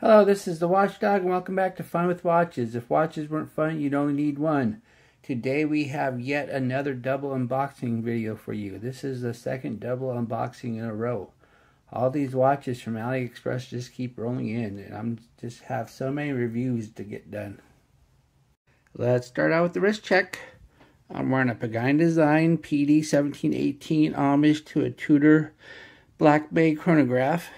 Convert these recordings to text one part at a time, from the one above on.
Hello, this is the Watchdog, and welcome back to Fun with Watches. If watches weren't fun, you'd only need one. Today we have yet another double unboxing video for you. This is the second double unboxing in a row. All these watches from AliExpress just keep rolling in, and I'm just have so many reviews to get done. Let's start out with the wrist check. I'm wearing a Guanqin design PD 1718 homage to a Tudor Black Bay chronograph.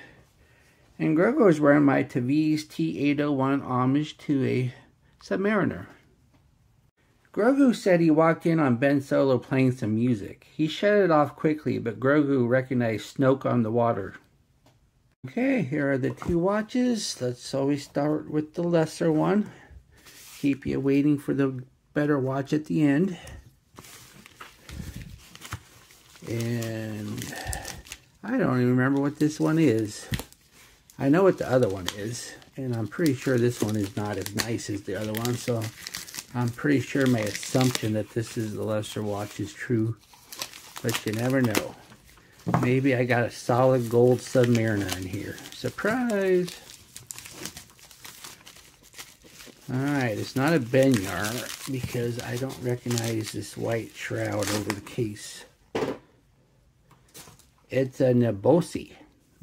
And Grogo is wearing my Tevez T801 homage to a Submariner. Grogu said he walked in on Ben Solo playing some music. He shut it off quickly, but Grogu recognized Snoke on the water. Okay, here are the two watches. Let's always start with the lesser one. Keep you waiting for the better watch at the end. And I don't even remember what this one is. I know what the other one is, and I'm pretty sure this one is not as nice as the other one, so I'm pretty sure my assumption that this is the lesser watch is true, but you never know. Maybe I got a solid gold Submariner in here. Surprise! Alright, it's not a Benyar because I don't recognize this white shroud over the case. It's a Nibosi.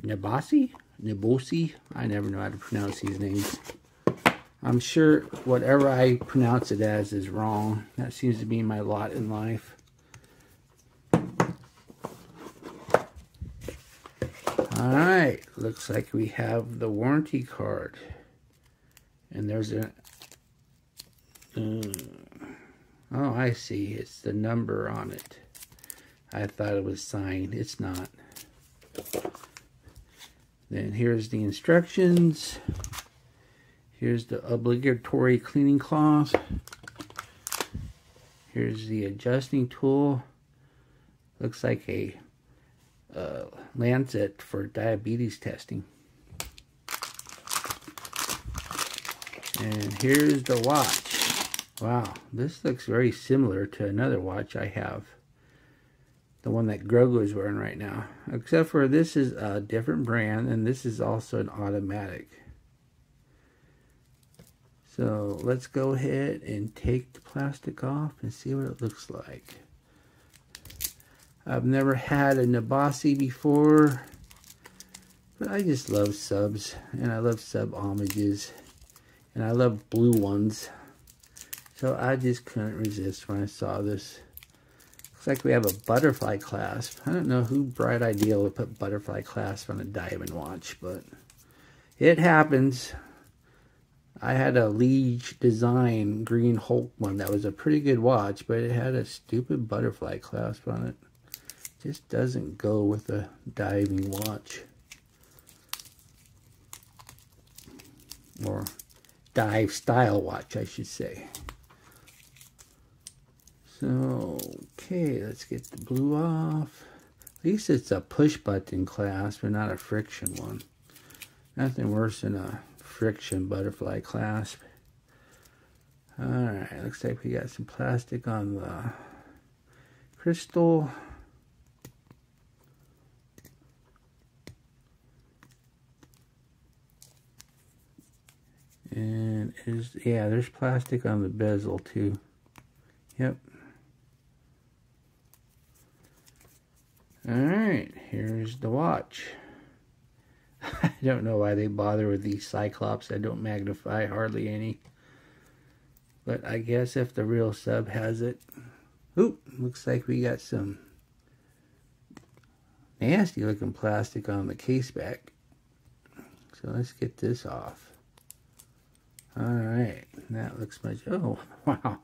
Nibosi? Nibosi? I never know how to pronounce these names. I'm sure whatever I pronounce it as is wrong. That seems to be my lot in life. Alright, looks like we have the warranty card. And there's a... oh, I see. It's the number on it. I thought it was signed. It's not. Then here's the instructions. Here's the obligatory cleaning cloth. Here's the adjusting tool. Looks like a lancet for diabetes testing. And here's the watch. Wow, this looks very similar to another watch I have. The one that Grogu is wearing right now. Except for this is a different brand, and this is also an automatic. So let's go ahead and take the plastic off and see what it looks like. I've never had a Nibosi before, but I just love subs, and I love sub homages, and I love blue ones. So I just couldn't resist when I saw this. Looks like we have a butterfly clasp. I don't know who bright idea would put butterfly clasp on a diamond watch, but it happens. I had a Liege design green Hulk one that was a pretty good watch, but it had a stupid butterfly clasp on it. Just doesn't go with a diving watch. Or dive style watch, I should say. So, okay, let's get the blue off. At least it's a push button clasp and not a friction one. Nothing worse than a friction butterfly clasp. Alright, looks like we got some plastic on the crystal. And yeah, there's plastic on the bezel too. Yep. Alright, here's the watch. I don't know why they bother with these Cyclops. I don't magnify hardly any. But I guess if the real sub has it. Oop, looks like we got some nasty looking plastic on the case back. So let's get this off. Alright, that looks much... oh, wow,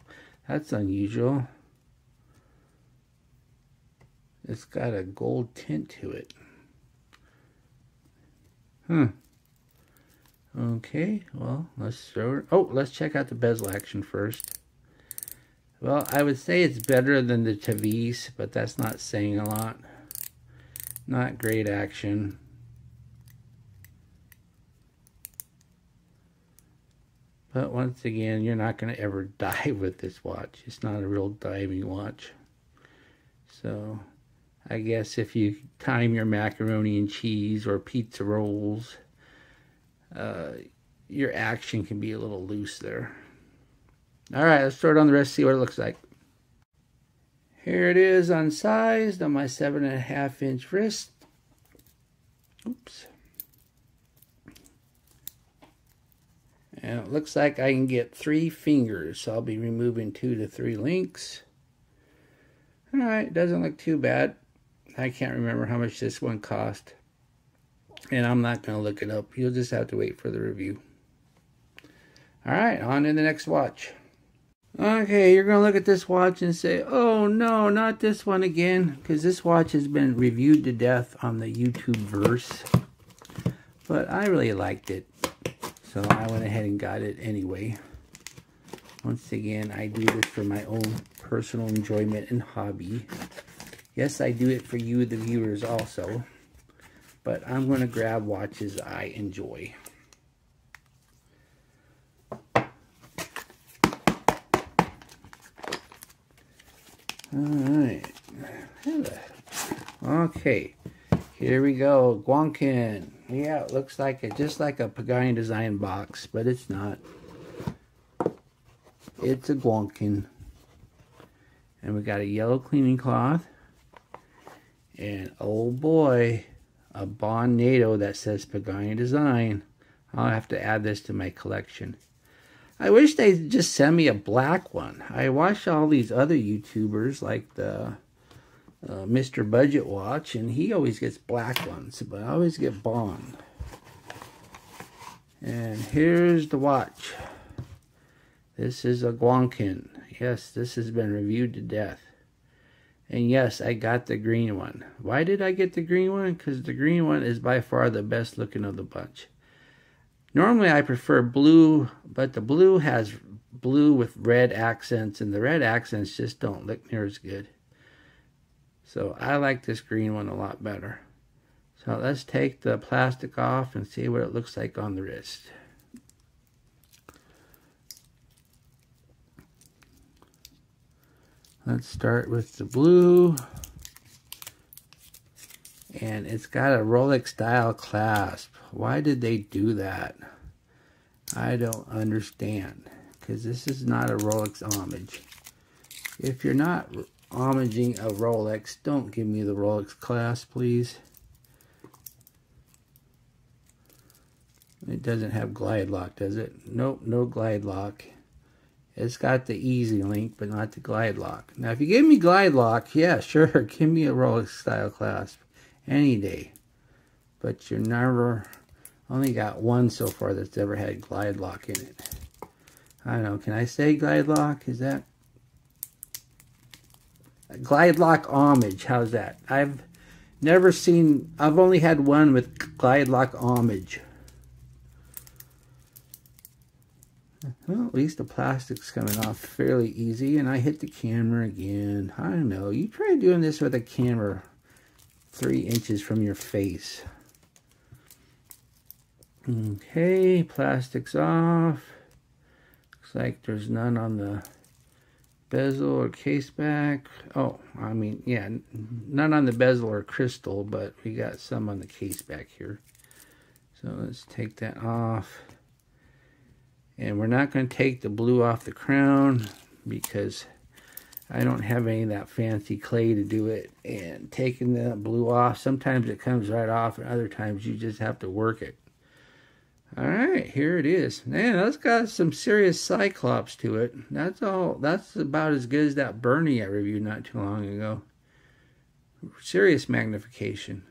that's unusual. It's got a gold tint to it. Okay, well, let's throw it. Oh, let's check out the bezel action first. Well, I would say it's better than the Tevez, but that's not saying a lot. Not great action. But once again, you're not going to ever dive with this watch. It's not a real diving watch. So I guess if you time your macaroni and cheese or pizza rolls, your action can be a little loose there. All right, let's throw it on the wrist, see what it looks like. Here it is unsized on my 7.5-inch wrist. Oops. And it looks like I can get 3 fingers, so I'll be removing 2 to 3 links. All right, doesn't look too bad. I can't remember how much this one cost, and I'm not going to look it up. You'll just have to wait for the review. All right, on to the next watch. Okay, you're going to look at this watch and say, oh no, not this one again, because this watch has been reviewed to death on the YouTube verse. But I really liked it, so I went ahead and got it anyway. Once again, I do this for my own personal enjoyment and hobby. Yes, I do it for you, the viewers, also. But I'm going to grab watches I enjoy. Alright. Okay. Here we go. Guanqin. Yeah, it looks like just like a Pagani design box, but it's not. It's a Guanqin. And we got a yellow cleaning cloth. And oh boy, a Bond NATO that says Pagani design. I'll have to add this to my collection. I wish they'd just send me a black one. I watch all these other YouTubers like the Mr. Budget Watch, and he always gets black ones, but I always get Bond. And here's the watch. This is a Guanqin. Yes, this has been reviewed to death. And yes, I got the green one. Why did I get the green one? Because the green one is by far the best looking of the bunch. Normally I prefer blue, but the blue has blue with red accents, and the red accents just don't look near as good. So I like this green one a lot better. So let's take the plastic off and see what it looks like on the wrist. Let's start with the blue. And it's got a Rolex style clasp. Why did they do that? I don't understand. Because this is not a Rolex homage. If you're not homaging a Rolex, don't give me the Rolex clasp, please. It doesn't have glide lock, does it? Nope, no glide lock. It's got the easy link, but not the glide lock. Now, if you give me glide lock, yeah, sure, give me a Rolex style clasp any day. But you're never, only got one so far that's ever had glide lock in it. I don't know, can I say glide lock? Is that a glide lock homage? How's that? I've never seen, I've only had one with glide lock homage. Well, at least the plastic's coming off fairly easy, and I hit the camera again. I don't know, you try doing this with a camera 3 inches from your face. Okay, plastic's off. Looks like there's none on the bezel or case back. Oh, I mean, yeah, none on the bezel or crystal, but we got some on the case back here. So let's take that off. And we're not going to take the blue off the crown because I don't have any of that fancy clay to do it. And taking the blue off, sometimes it comes right off, and other times you just have to work it. Alright, here it is. Man, that's got some serious cyclops to it. That's all. That's about as good as that Bernie I reviewed not too long ago. Serious magnification.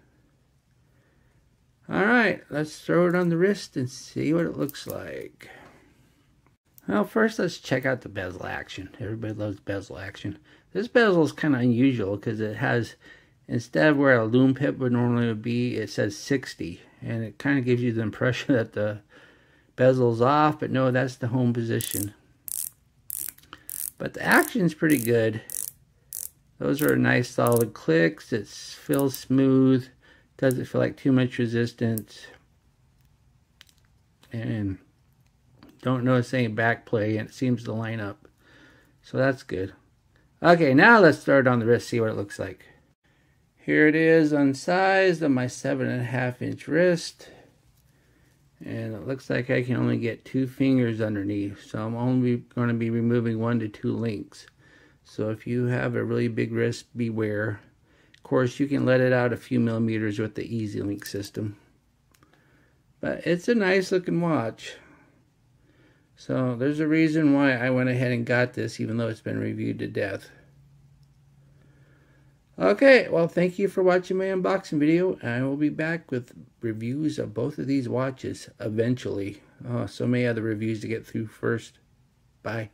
Alright, let's throw it on the wrist and see what it looks like. Well, first let's check out the bezel action. Everybody loves bezel action. This bezel is kind of unusual because it has, instead of where a loom pip would normally be, it says 60. And it kind of gives you the impression that the bezel's off, but no, that's the home position. But the action's pretty good. Those are nice solid clicks. It feels smooth. Doesn't feel like too much resistance. And don't notice any back play, and it seems to line up. So that's good. Okay, now let's start on the wrist, see what it looks like. Here it is unsized on my 7.5-inch wrist. And it looks like I can only get 2 fingers underneath, so I'm only going to be removing 1 to 2 links. So if you have a really big wrist, beware. Of course, you can let it out a few millimeters with the Easy Link system. But it's a nice looking watch. So there's a reason why I went ahead and got this, even though it's been reviewed to death. Okay, well, thank you for watching my unboxing video. I will be back with reviews of both of these watches eventually. Oh, so many other reviews to get through first. Bye.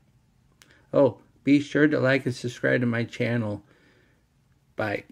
Oh, be sure to like and subscribe to my channel. Bye.